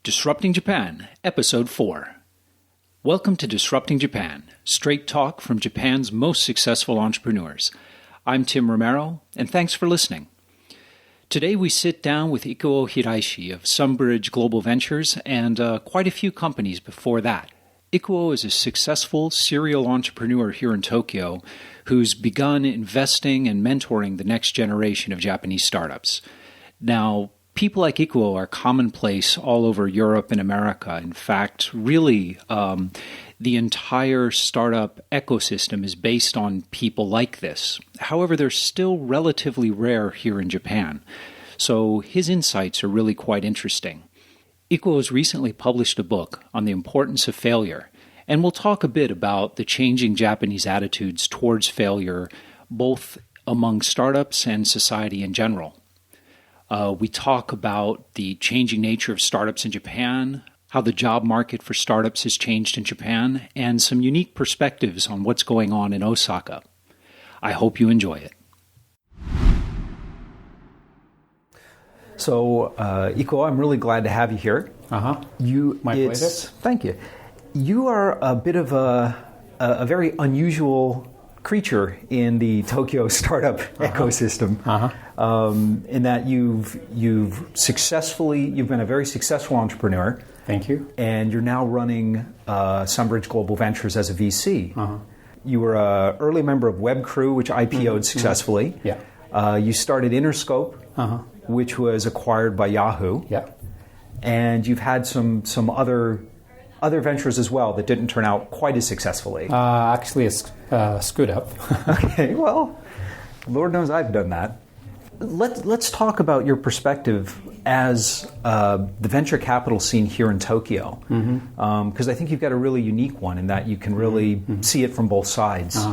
Disrupting Japan, Episode 4. Welcome to Disrupting Japan, straight talk from Japan's most successful entrepreneurs. I'm Tim Romero, and thanks for listening. Today we sit down with Ikuo Hiraishi of Sunbridge Global Ventures and quite a few companies before that. Ikuo is a successful serial entrepreneur here in Tokyo who's begun investing and mentoring the next generation of Japanese startups. Now, people like Ikuo are commonplace all over Europe and America. In fact, really, the entire startup ecosystem is based on people like this. However, they're still relatively rare here in Japan. So his insights are really quite interesting. Ikuo has recently published a book on the importance of failure, and we'll talk a bit about the changing Japanese attitudes towards failure, both among startups and society in general. We talk about the changing nature of startups in Japan, how the job market for startups has changed in Japan, and some unique perspectives on what's going on in Osaka. I hope you enjoy it. So, Ikuo, I'm really glad to have you here. My pleasure. Thank you. You are a bit of a very unusual creature in the Tokyo startup ecosystem, in that you've been a very successful entrepreneur. Thank you. And you're now running Sunbridge Global Ventures as a VC. You were an early member of Web Crew, which IPO'd successfully. Yeah. You started Interscope, which was acquired by Yahoo. Yeah. And you've had some other ventures as well that didn't turn out quite as successfully. Actually, screwed up. Okay, well, Lord knows I've done that. Let's talk about your perspective as the venture capital scene here in Tokyo, because I think you've got a really unique one in that you can really see it from both sides.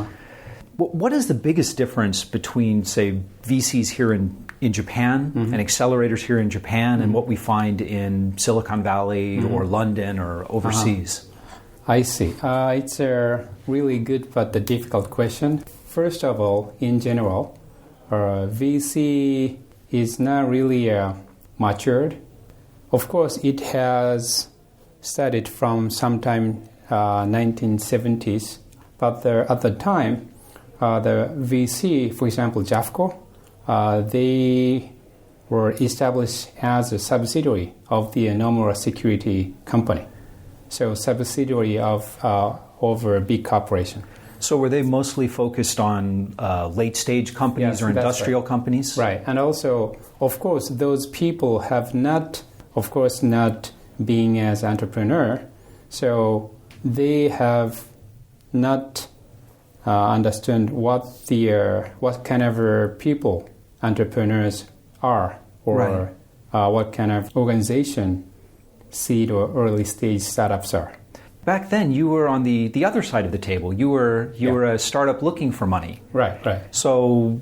What is the biggest difference between, say, VCs here in Japan and accelerators here in Japan and what we find in Silicon Valley or London or overseas? I see. It's a really good but a difficult question. First of all, in general, VC is not really matured. Of course, it has started from sometime 1970s, but at the time, the VC, for example, JAFCO, they were established as a subsidiary of the Nomura Security Company. So subsidiary of a big corporation. So were they mostly focused on late-stage companies or industrial companies? Right. And also, of course, those people have not being as entrepreneur, so they have not understand what kind of people entrepreneurs are, or what kind of organization seed or early stage startups are. Back then, you were on the other side of the table. You were a startup looking for money. Right. So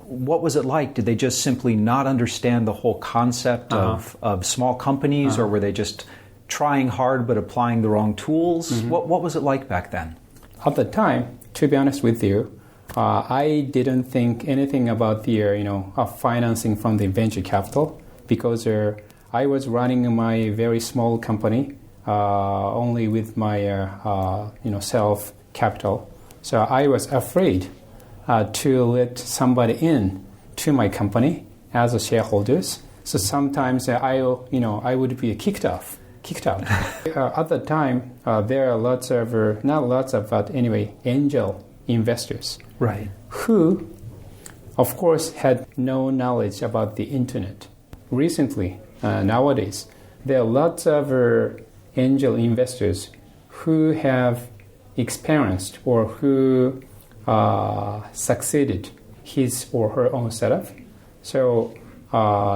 what was it like? Did they just simply not understand the whole concept of small companies, or were they just trying hard but applying the wrong tools? What was it like back then? At the time, to be honest with you, I didn't think anything about the financing from the venture capital, because I was running my very small company only with my self capital. So I was afraid to let somebody in to my company as a shareholders. So sometimes I would be kicked out. At the time, there are angel investors, who, of course, had no knowledge about the internet. Recently, nowadays, there are lots of angel investors who have experienced or who succeeded his or her own setup. So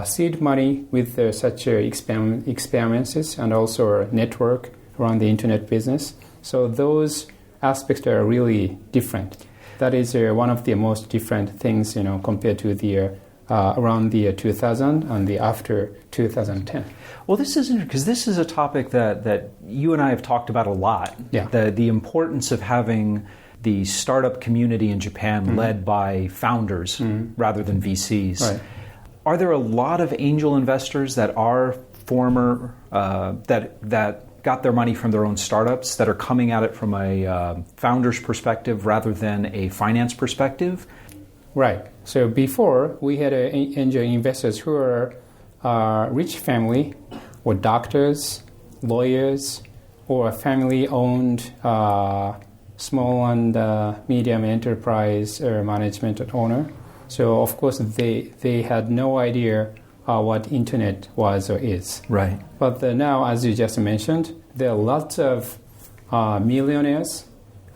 seed money with such experiences and also a network around the internet business. So those aspects are really different. That is one of the most different things, compared to the around the 2000 and the after 2010. Well, this is interesting because this is a topic that you and I have talked about a lot. Yeah. The importance of having the startup community in Japan led by founders rather than VCs. Right. Are there a lot of angel investors that are former that got their money from their own startups that are coming at it from a founder's perspective rather than a finance perspective? Right. So before, we had angel investors who are rich family or doctors, lawyers, or family-owned small and medium enterprise or management owner. So, of course, they had no idea what internet was or is. Right. But now, as you just mentioned, there are lots of millionaires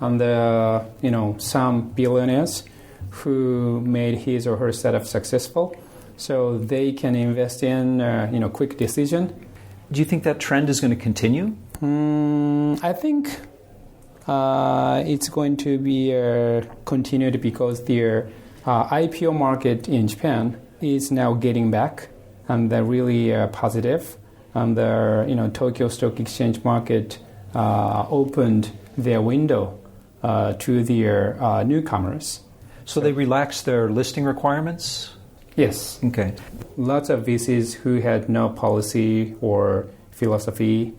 and some billionaires who made his or her startup successful. So they can invest in quick decision. Do you think that trend is going to continue? I think it's going to be continued because the IPO market in Japan is now getting back, and they're really positive. And the Tokyo Stock Exchange market opened their window to their newcomers. So they relaxed their listing requirements? Yes. Okay. Lots of VCs who had no policy or philosophy,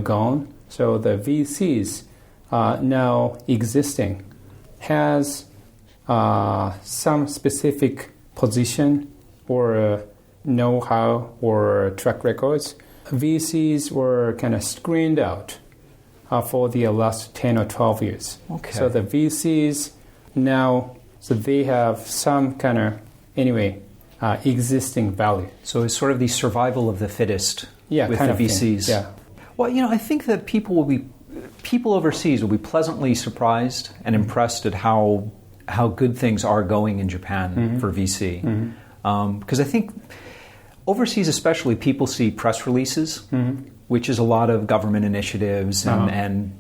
gone. So the VCs now existing has some specific position or know-how or track records. VCs were kind of screened out for the last 10 or 12 years. Okay. So the VCs now, so they have some kind of, existing value. So it's sort of the survival of the fittest with kind the of VCs. thing. Yeah. Well, I think that people overseas will be pleasantly surprised and impressed at how good things are going in Japan for VC. Because I think overseas especially, people see press releases, which is a lot of government initiatives and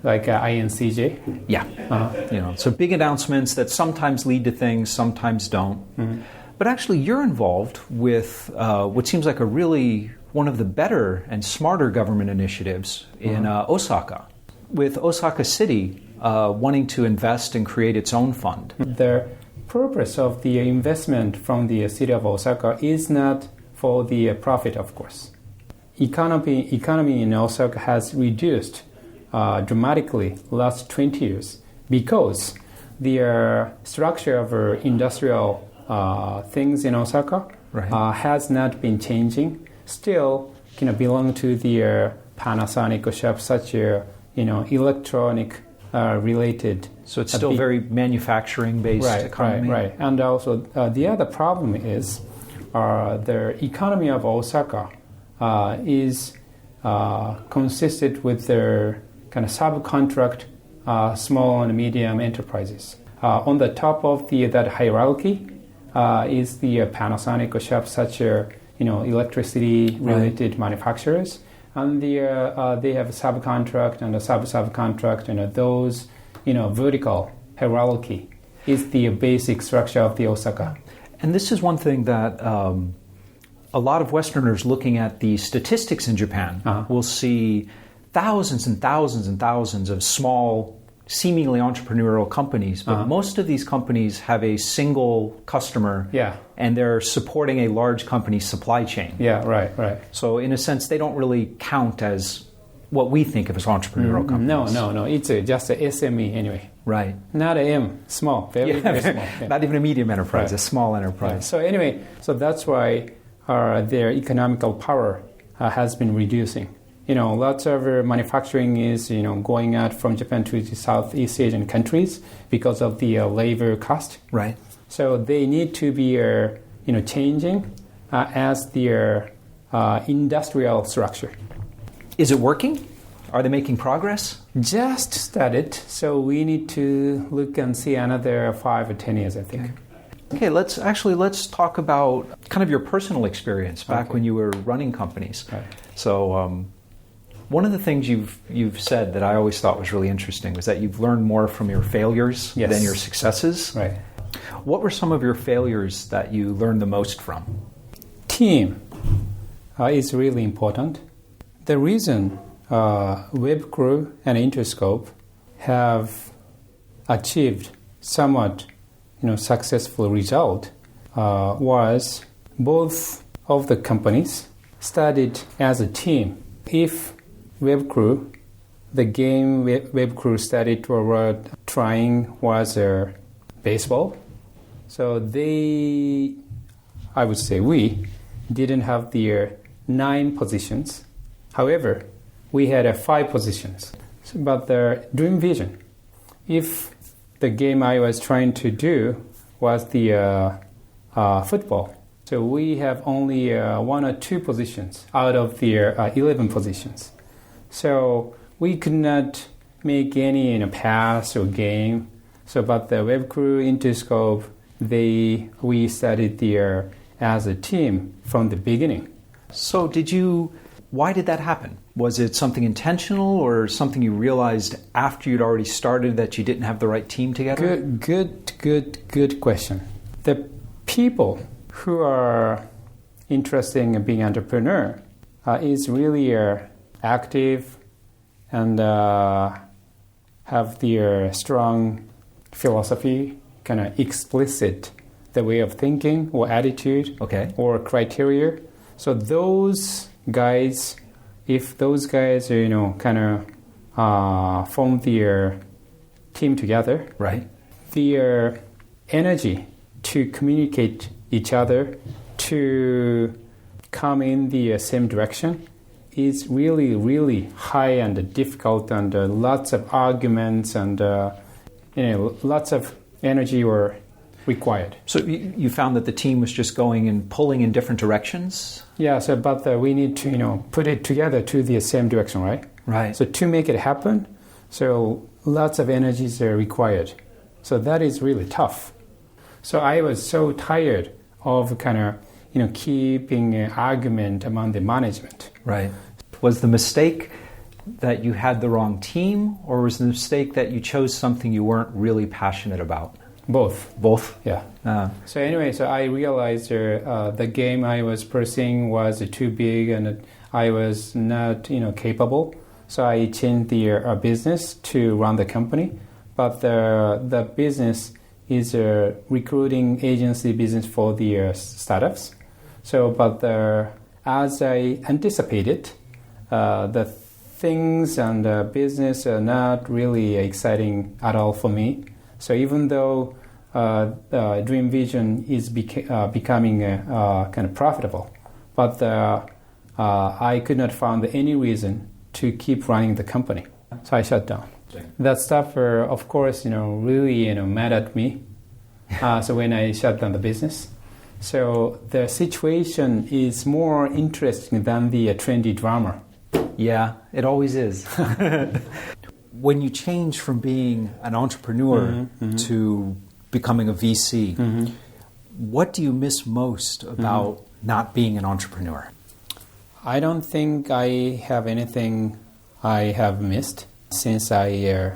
like INCJ. Yeah. So big announcements that sometimes lead to things, sometimes don't. But actually, you're involved with what seems like one of the better and smarter government initiatives in Osaka, with Osaka City wanting to invest and create its own fund. The purpose of the investment from the city of Osaka is not for the profit, of course. Economy in Osaka has reduced dramatically last 20 years because the structure of industrial things in Osaka has not been changing. Still, belong to the Panasonic shop, such a electronic related. So it's still very manufacturing based economy. Right. And also the other problem is the economy of Osaka is consisted with their kind of subcontract small and medium enterprises. On the top of that hierarchy is the Panasonic shop, such a electricity related manufacturers, and they have a subcontract and a subcontract, those vertical hierarchy is the basic structure of the Osaka. And this is one thing that a lot of Westerners looking at the statistics in Japan will see thousands and thousands and thousands of small, seemingly entrepreneurial companies, but most of these companies have a single customer, and they're supporting a large company's supply chain. Yeah, right. So in a sense, they don't really count as what we think of as entrepreneurial companies. No. It's just a SME anyway. Right. Not a M, small, very small. Yeah. Not even a medium enterprise, a small enterprise. Yeah. So that's why their economical power has been reducing. Lots of manufacturing is, going out from Japan to the Southeast Asian countries because of the labor cost. Right. So they need to be, changing as their industrial structure. Is it working? Are they making progress? Just started, so we need to look and see another 5 or 10 years, I think. Okay, let's talk about kind of your personal experience back when you were running companies. Right. So one of the things you've said that I always thought was really interesting was that you've learned more from your failures than your successes. Right. What were some of your failures that you learned the most from? Team is really important. The reason WebCrew and Interscope have achieved somewhat successful result was both of the companies started as a team. If web crew, the game web crew started toward trying was baseball. So I would say we didn't have the 9 positions. However, we had 5 positions. But the dream vision, if the game I was trying to do was the football, so we have only 1 or 2 positions out of the 11 positions. So we could not make any pass or game. So, but the web crew, Interscope, we started there as a team from the beginning. So why did that happen? Was it something intentional or something you realized after you'd already started that you didn't have the right team together? Good question. The people who are interested in being entrepreneur is really active and have their strong philosophy, kind of explicit the way of thinking or attitude or criteria. So those guys, if those guys are, kind of form their team together, right? Their energy to communicate each other, to come in the same direction is really, really high and difficult, and lots of arguments and lots of energy were required. So you found that the team was just going and pulling in different directions? Yeah, but we need to, put it together to the same direction, right? Right. So to make it happen, so lots of energies are required. So that is really tough. So I was so tired of kind of, keeping an argument among the management. Right. Was the mistake that you had the wrong team, or was the mistake that you chose something you weren't really passionate about? Both. Yeah. So anyway, I realized the game I was pursuing was too big and I was not, capable. So I changed the business to run the company. But the business is a recruiting agency business for the startups. So, but as I anticipated, the things and business are not really exciting at all for me. So even though Dream Vision is becoming kind of profitable, but I could not find any reason to keep running the company. So I shut down. That staff, of course, really, mad at me. So when I shut down the business. So the situation is more interesting than the trendy drama. Yeah, it always is. When you change from being an entrepreneur to becoming a VC, what do you miss most about not being an entrepreneur? I don't think I have anything I have missed since I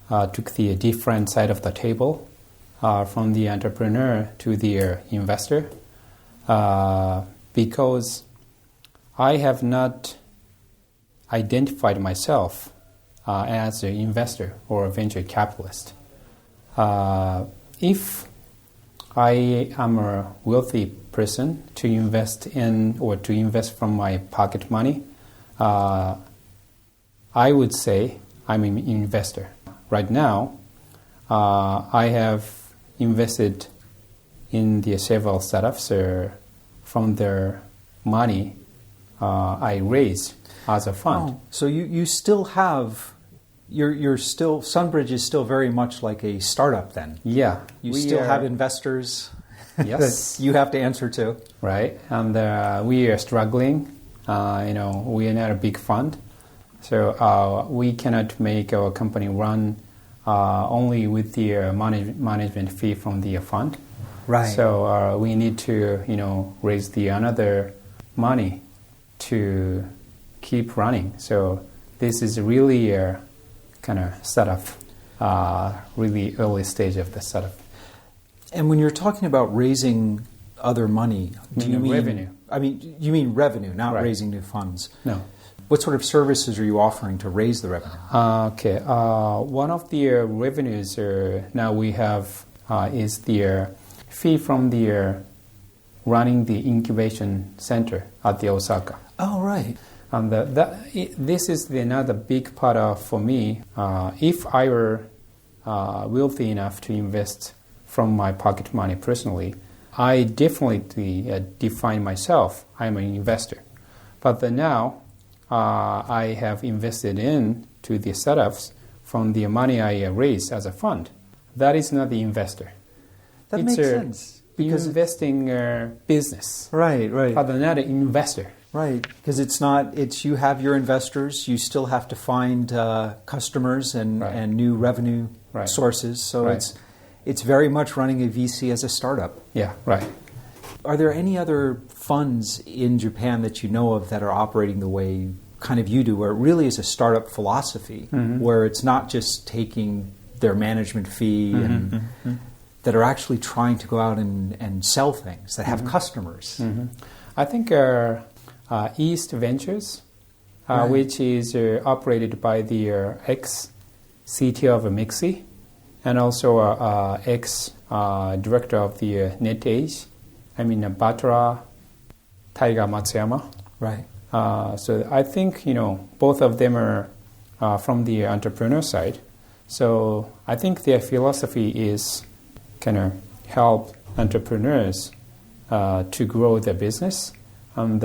took the different side of the table from the entrepreneur to the investor, because I have not identified myself as an investor or a venture capitalist. If I am a wealthy person to invest in or to invest from my pocket money, I would say I'm an investor. Right now, I have invested in the several startups from their money I raised as a fund. Oh, so you still have, you're still, Sunbridge is still very much like a startup then? Yeah. You still have investors yes. that you have to answer to? Right, and we are struggling. We are not a big fund. So we cannot make our company run only with the management fee from the fund. Right. So we need to, raise the another money to keep running. So this is really a kind of startup, really early stage of the startup. And when you're talking about raising other money, do you mean revenue? I mean, you mean revenue, not raising new funds. No. What sort of services are you offering to raise the revenue? Okay. One of the revenues now we have is the fee from the running the incubation center at the Osaka. Oh, right. And this is another big part of, for me, if I were wealthy enough to invest from my pocket money personally, I definitely define myself, I'm an investor. But now I have invested into the startups from the money I raise as a fund. That is not the investor. That makes sense. Because investing business. Right. But not an investor. Right, because it's you have your investors, you still have to find customers and new revenue sources. So it's very much running a VC as a startup. Yeah, right. Are there any other funds in Japan that you know of that are operating the way kind of you do, where it really is a startup philosophy, where it's not just taking their management fee and that are actually trying to go out and sell things, that have customers? I think East Ventures, which is operated by the ex-CTO of Mixi, and also ex-director of the NetEdge, Batra Taiga Matsuyama. Right. So I think, both of them are from the entrepreneur side. So I think their philosophy is kind of help entrepreneurs to grow their business and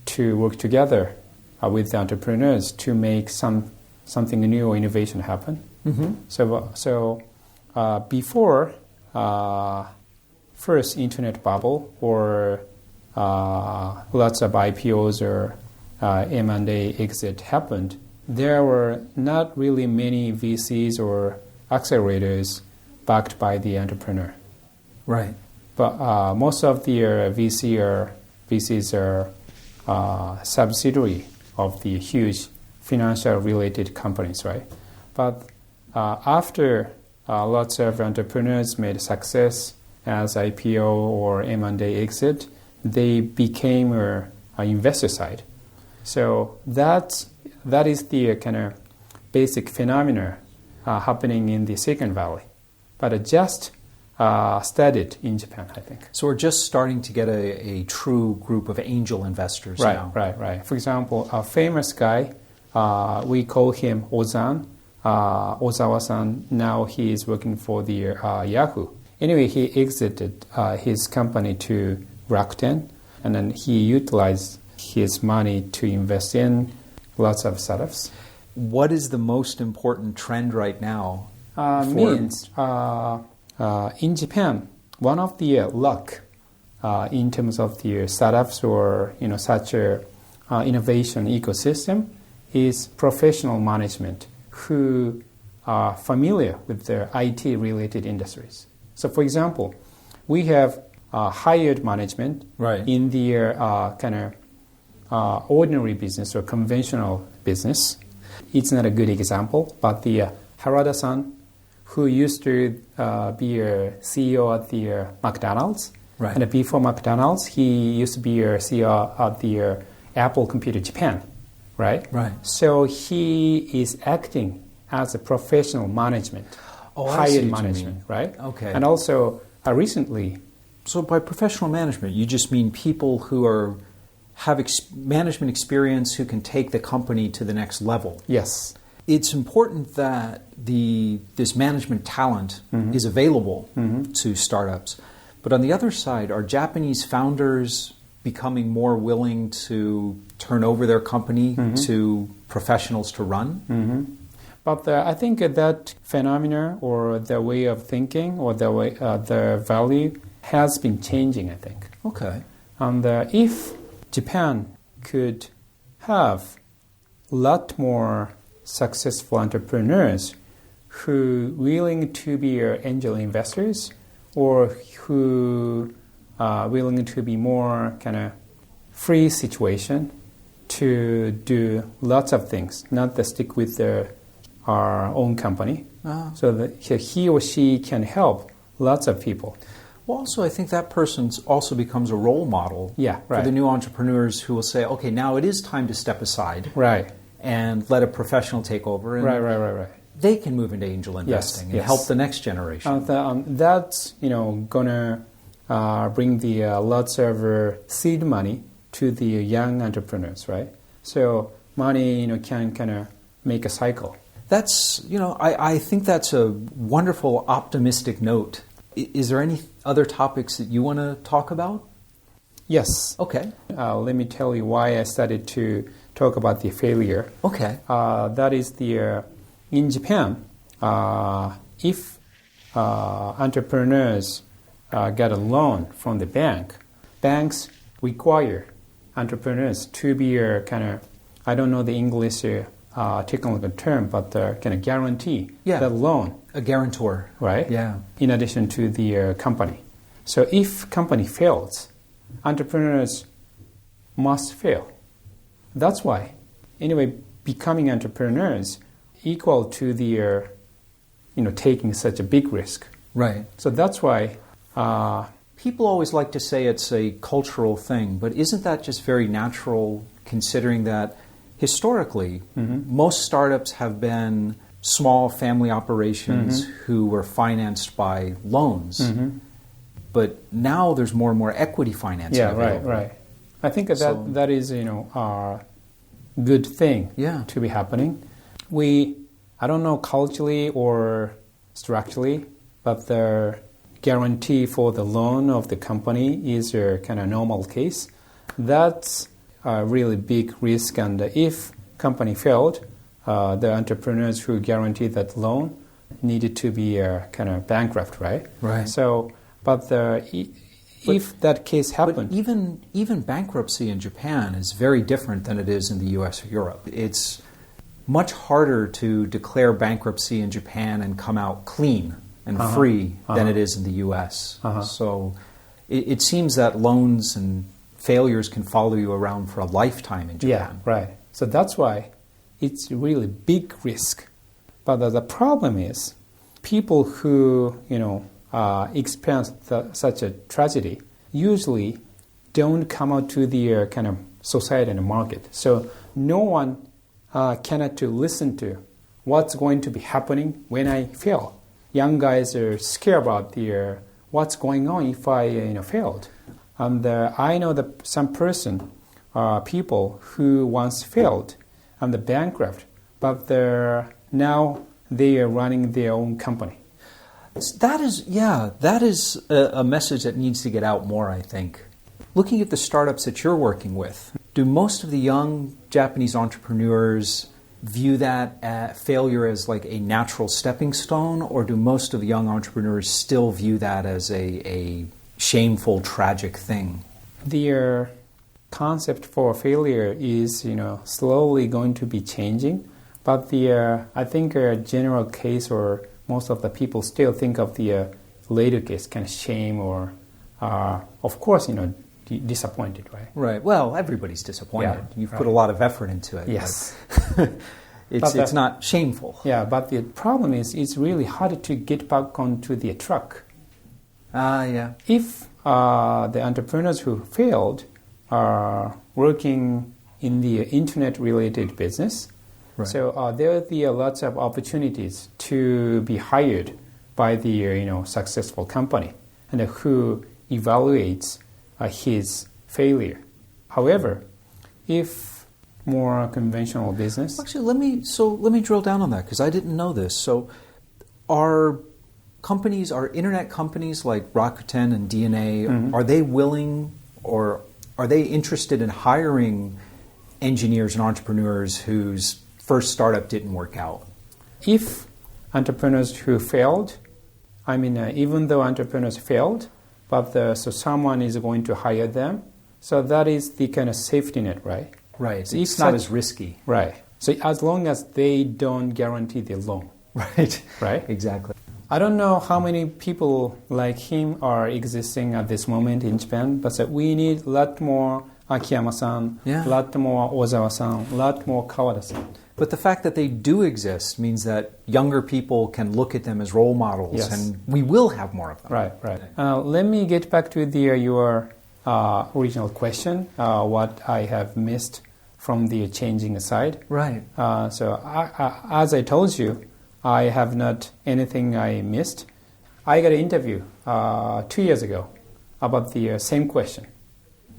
to work together with the entrepreneurs to make something new or innovation happen. So before first internet bubble or lots of IPOs or M&A exit happened, there were not really many VCs or accelerators backed by the entrepreneur. Right. But most of the VCs are subsidiary of the huge financial-related companies, right? But after lots of entrepreneurs made success as IPO or M&A exit, they became an investor side. So that is the kind of basic phenomena happening in the Silicon Valley. But just started in Japan, I think. So we're just starting to get a true group of angel investors now. Right. For example, a famous guy, we call him Ozan, Ozawa-san. Now he is working for the Yahoo. Anyway, he exited his company to Rakuten, and then he utilized his money to invest in lots of startups. What is the most important trend right now? In Japan, one of the luck in terms of the startups or such a innovation ecosystem is professional management who are familiar with the IT-related industries. So, for example, we have hired management in the kind of ordinary business or conventional business. It's not a good example, but the Harada-san, who used to be a CEO at the McDonald's. Right. And before McDonald's, he used to be a CEO at the Apple Computer Japan, right? Right. So he is acting as a professional management, hired management, right? Okay. And also recently... So by professional management, you just mean people who have management experience who can take the company to the next level. Yes. It's important that this management talent is available to startups. But on the other side, are Japanese founders becoming more willing to turn over their company to professionals to run? But I think that phenomena or the way of thinking or the value has been changing, I think. Okay. And if Japan could have a lot more successful entrepreneurs who are willing to be angel investors or who are willing to be more kind of free situation to do lots of things, not to stick with our own company, so that he or she can help lots of people. Well, also, I think that person also becomes a role model for the new entrepreneurs who will say, okay, now it is time to step aside. Right. And let a professional take over. And right. They can move into angel investing and help the next generation. That's gonna bring the lots of seed money to the young entrepreneurs, right? So money, can kind of make a cycle. That's, I think that's a wonderful optimistic note. Is there any other topics that you want to talk about? Yes. Okay. Let me tell you why I started to talk about the failure. Okay. That is in Japan, if entrepreneurs get a loan from the bank, banks require entrepreneurs to be I don't know the English technical term, but kind of guarantee the loan. A guarantor. Right? Yeah. In addition to the company. So if company fails, entrepreneurs must fail. That's why. Anyway, becoming entrepreneurs equal to the, taking such a big risk. Right. So that's why. People always like to say it's a cultural thing, but isn't that just very natural considering that historically most startups have been small family operations who were financed by loans? But now there's more and more equity financing available. Right. I think that is, a good thing to be happening. I don't know culturally or structurally, but the guarantee for the loan of the company is a kind of normal case. That's a really big risk, and if company failed, the entrepreneurs who guaranteed that loan needed to be kind of bankrupt, right? Right. So, if that case happened... But even bankruptcy in Japan is very different than it is in the US or Europe. It's much harder to declare bankruptcy in Japan and come out clean and free than it is in the US. So it seems that loans and failures can follow you around for a lifetime in Japan. Yeah, right. So that's why it's really big risk. But the problem is people who, experience such a tragedy usually don't come out to the kind of society and market. So no one cannot to listen to what's going to be happening when I fail. Young guys are scared about what's going on if I failed. And I know that some people who once failed and bankrupt, but now they are running their own company. That is a message that needs to get out more, I think. Looking at the startups that you're working with, do most of the young Japanese entrepreneurs view that failure as like a natural stepping stone, or do most of the young entrepreneurs still view that as a shameful, tragic thing? The concept for failure is, slowly going to be changing, but I think a general case or most of the people still think of the later case, kind of shame or, of course, disappointed, right? Right. Well, everybody's disappointed. Yeah, You've put a lot of effort into it. Yes. It's not shameful. Yeah, but the problem is it's really hard to get back onto the track. Yeah. If the entrepreneurs who failed are working in the internet-related business, right. So there will be lots of opportunities to be hired by the successful company and who evaluates his failure. However, if more conventional business... Actually, let me drill down on that because I didn't know this. So are internet companies like Rakuten and DNA, are they willing or are they interested in hiring engineers and entrepreneurs whose first startup didn't work out? If entrepreneurs who failed, even though entrepreneurs failed, but so someone is going to hire them, so that is the kind of safety net, right? Right. So it's not as risky. Right. So as long as they don't guarantee the loan. Right. Right? Exactly. I don't know how many people like him are existing at this moment in Japan, but we need a lot more Akiyama-san, a lot more Ozawa-san, a lot more Kawada-san. But the fact that they do exist means that younger people can look at them as role models, and we will have more of them. Right. Let me get back to your original question, what I have missed from the changing side. Right. So as I told you, I have not anything I missed. I got an interview 2 years ago about the same question.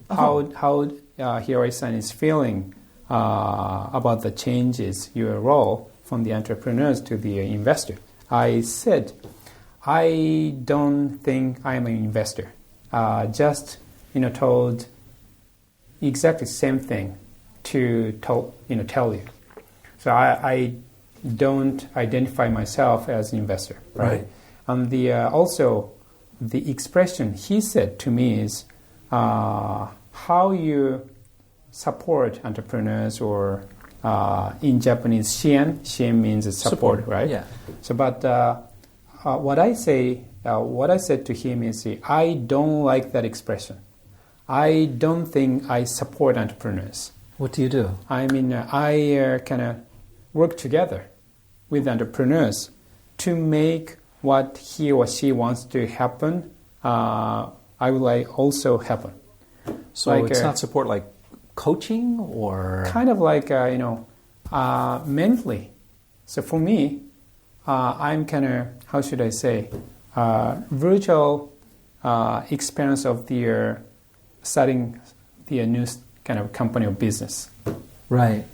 Oh. How Hiraishi-san is feeling about the changes, your role from the entrepreneurs to the investor. I said, I don't think I'm an investor. Just told exactly same thing to tell you. So I don't identify myself as an investor, right? And also the expression he said to me is how you support entrepreneurs, or in Japanese, shien. Shien means support, right? Yeah. So, but what I said to him is, I don't like that expression. I don't think I support entrepreneurs. What do you do? I mean, I kind of work together with entrepreneurs to make what he or she wants to happen. I would like also happen. So like, it's not support like coaching, or kind of like mentally. So for me, I'm kind of, how should I say, virtual experience of the starting the new kind of company or business. Right.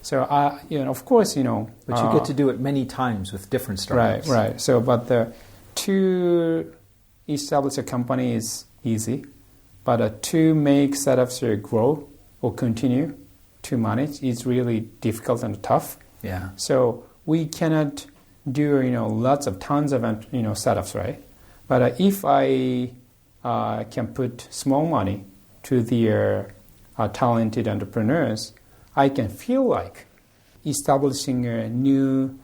So of course, but you get to do it many times with different startups. Right. So, but to establish a company is easy, but to make startups grow or continue to manage is really difficult and tough. Yeah. So we cannot do tons of startups, right? But if I can put small money to the talented entrepreneurs, I can feel like establishing a new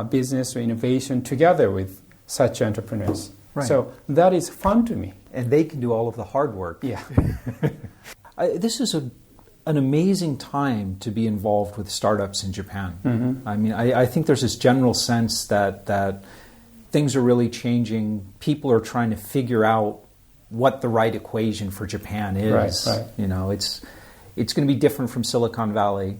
business or innovation together with such entrepreneurs. Right. So that is fun to me. And they can do all of the hard work. Yeah. This is an amazing time to be involved with startups in Japan. Mm-hmm. I mean, I think there's this general sense that things are really changing. People are trying to figure out what the right equation for Japan is. Right. It's going to be different from Silicon Valley.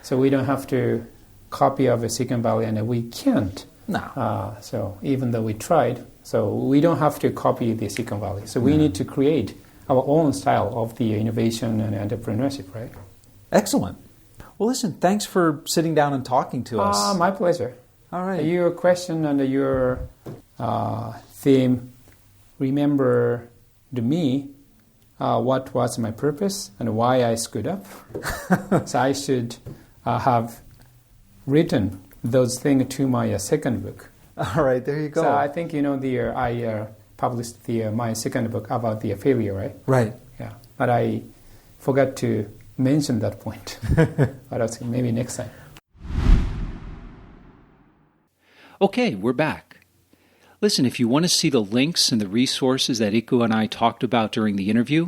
So we don't have to copy of Silicon Valley, and we can't. No. So even though we tried, so we don't have to copy the Silicon Valley. So we need to create our own style of the innovation and entrepreneurship, right? Excellent. Well, listen, thanks for sitting down and talking to us. My pleasure. All right. Your question and your theme, remember to me what was my purpose and why I screwed up. So I should have written those things to my second book. All right, there you go. So I think I published my second book about the failure, right? Right. Yeah, but I forgot to mention that point. But I'll say maybe next time. Okay, we're back. Listen, if you want to see the links and the resources that Ikuo and I talked about during the interview,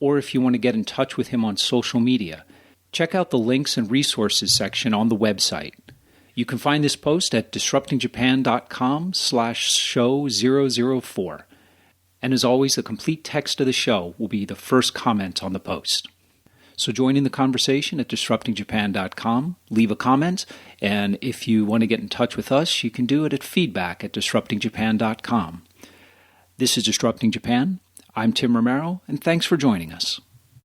or if you want to get in touch with him on social media, check out the links and resources section on the website. You can find this post at disruptingjapan.com/show004. And as always, the complete text of the show will be the first comment on the post. So join in the conversation at disruptingjapan.com, leave a comment, and if you want to get in touch with us, you can do it at feedback@disruptingjapan.com. This is Disrupting Japan. I'm Tim Romero, and thanks for joining us.